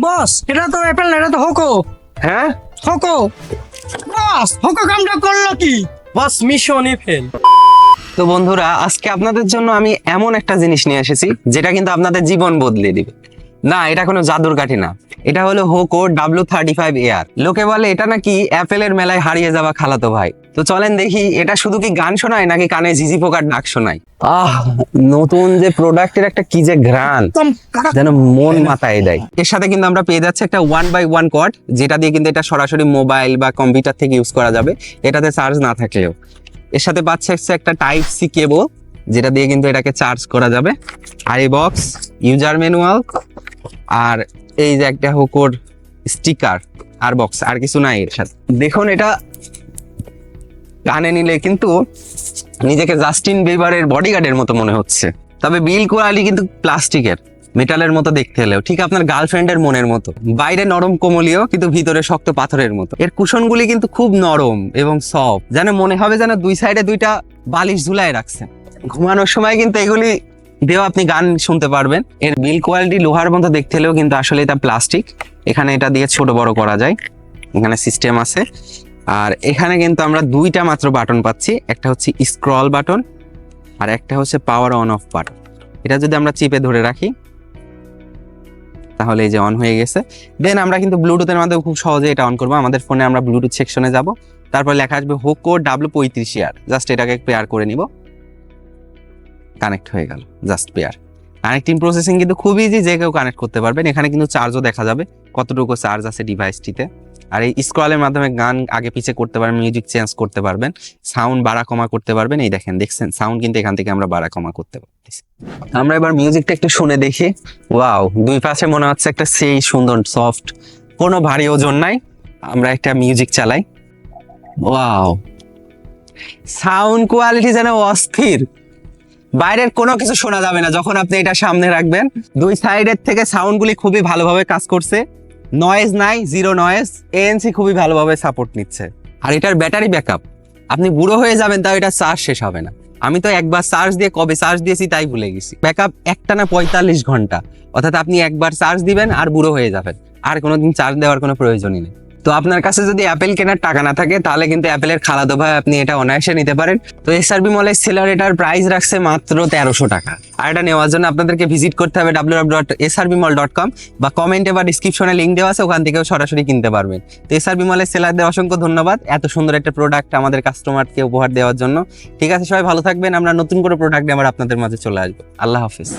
বস এটা তো অ্যাপেল না, এটা তো হোকো। হ্যাঁ হোকো বস, হোকো কামটা করলো কি? বস, মিশনই ফেল। তো বন্ধুরা, আজকে আপনাদের জন্য আমি এমন একটা জিনিস নিয়ে এসেছি যেটা কিন্তু আপনাদের জীবন বদলে দিবে। না, এটা কোনো জাদুর কাঠি না, এটা হলো হোকো W35AR। লোকে বলে এটা নাকি অ্যাপেলের মেলায় হারিয়ে যাওয়া খালাতো ভাই। তো চলেন দেখি এটা শুধু কি গান শোনায় নাকি কানে ঝিঝি পোকার ডাক শোনায়। নতুন যে প্রোডাক্টের একটা কি যে ঘ্রাণ, যেন মন মাতায় দেয়। এর সাথে কিন্তু আমরা পেয়ে যাচ্ছি একটা 1x1 কর্ড, যেটা দিয়ে কিন্তু এটা সরাসরি মোবাইল বা কম্পিউটার থেকে ইউজ করা যাবে, এটাতে চার্জ না থাকলেও। এর সাথে পাচ্ছে একটা টাইপ সি কেবল, যেটা দিয়ে কিন্তু এটাকে চার্জ করা যাবে। আর এই বক্স, ইউজার ম্যানুয়াল, আর এই যে একটা হোকোর স্টিকার আর বক্স, আর কিছু নাই এর সাথে। দেখুন, এটা কানে নিলে কিন্তু নিজেকে জাস্টিন বিবারের বডিগার্ডের মতো মনে হচ্ছে। তবে বিল কোয়ালিটি কিন্তু প্লাস্টিকের, মেটালের মতো দেখতে হলেও ঠিক আপনার গার্লফ্রেন্ডের মনের মতো। বাইরে নরম কোমলীয়, কিন্তু ভিতরে শক্ত পাথরের মতো। এর কুশনগুলি কিন্তু খুব নরম এবং সফট, যেন মনে হবে যেন দুই সাইডে দুইটা বালিশ ঝুলায় রাখছেন। ঘুমানোর সময় কিন্তু এগুলি দিয়েও আপনি গান শুনতে পারবেন। এর বিল কোয়ালিটি লোহার মতো দেখতে হলেও কিন্তু আসলে এটা প্লাস্টিক। এখানে এটা দিয়ে ছোট বড় করা যায়, এখানে সিস্টেম আছে। আর এখানে কিন্তু আমরা দুইটা মাত্র বাটন পাচ্ছি, একটা হচ্ছে স্ক্রল বাটন আর একটা হচ্ছে পাওয়ার অন অফ বাটন। এটা যদি আমরা চিপে ধরে রাখি তাহলে এই যে অন হয়ে গেছে। দেন আমরা কিন্তু ব্লুটুথের মাধ্যমে খুব সহজে এটা অন করবো। আমাদের ফোনে আমরা ব্লুটুথ সেকশনে যাব, তারপর লেখা আসবে হোকো W35AR। জাস্ট এটাকে পেয়ার করে নিব, কানেক্ট হয়ে গেল। Just pair. কানেক্টিং প্রসেসিং কিন্তু খুব ইজি, যে কেউ কানেক্ট করতে পারবেন। এখানে কিন্তু চার্জও দেখা যাবে, কতটুকু চার্জ আছে ডিভাইসটিতে। আর এই স্ক্রলের মাধ্যমে গান আগে পিছে করতে পারবেন, মিউজিক চেঞ্জ করতে পারবেন, সাউন্ড বাড়া কমা করতে পারবেন। এই দেখছেন সাউন্ড কিন্তু এখান থেকে আমরা বাড়া কমা করতে পারতেছি। আমরা এবার মিউজিকটা একটু শুনে দেখি। ওয়াও, দুই পাশে মনে হচ্ছে একটা সেই সুন্দর সফট, কোনো ভারী ওজন নাই। আমরা একটা মিউজিক চালাই। ওয়াও, সাউন্ড কোয়ালিটি যেন অস্থির। বাইরের কোনো কিছু শোনা যাবে না যখন আপনি এটা সামনে রাখবেন। দুই সাইডের থেকে সাউন্ডগুলি খুবই ভালোভাবে কাজ করছে, নয়েজ নাই, জিরো নয়েজ। ANC খুবই ভালোভাবে সাপোর্ট নিচ্ছে। আর এটার ব্যাটারি ব্যাকআপ, আপনি বুড়ো হয়ে যাবেন তাও এটা চার্জ শেষ হবে না। আমি তো একবার চার্জ দিয়ে কবে চার্জ দিয়েছি তাই ভুলে গেছি। ব্যাকআপ একটানা 45 ঘন্টা, অর্থাৎ আপনি একবার চার্জ দিবেন আর বুড়ো হয়ে যাবেন, আর কোনোদিন চার্জ দেওয়ার কোনো প্রয়োজনই নেই। তো আপনার কাছে যদি অ্যাপেল কেনার টাকা না থাকে তাহলে কিন্তু অ্যাপেলের খালাতো ভাই আপনি এটা অনায়াসে নিতে পারেন। তো SRB মলের সেলার এটার প্রাইস রাখছে মাত্র 1300 টাকা। আর এটা নেওয়ার জন্য আপনাদেরকে ভিজিট করতে হবে www.srbmall.com, বা কমেন্টে বা ডিসক্রিপশনে লিঙ্ক দেওয়া আছে, ওখান থেকেও সরাসরি কিনতে পারবেন। তো SRB মলের সেলারদের অসংখ্য ধন্যবাদ এত সুন্দর একটা প্রোডাক্ট আমাদের কাস্টমারকে উপহার দেওয়ার জন্য। ঠিক আছে, সবাই ভালো থাকবেন। আমরা নতুন করে প্রোডাক্ট নিয়ে আবার আপনাদের মাঝে চলে আসবো। আল্লাহ হাফিজ।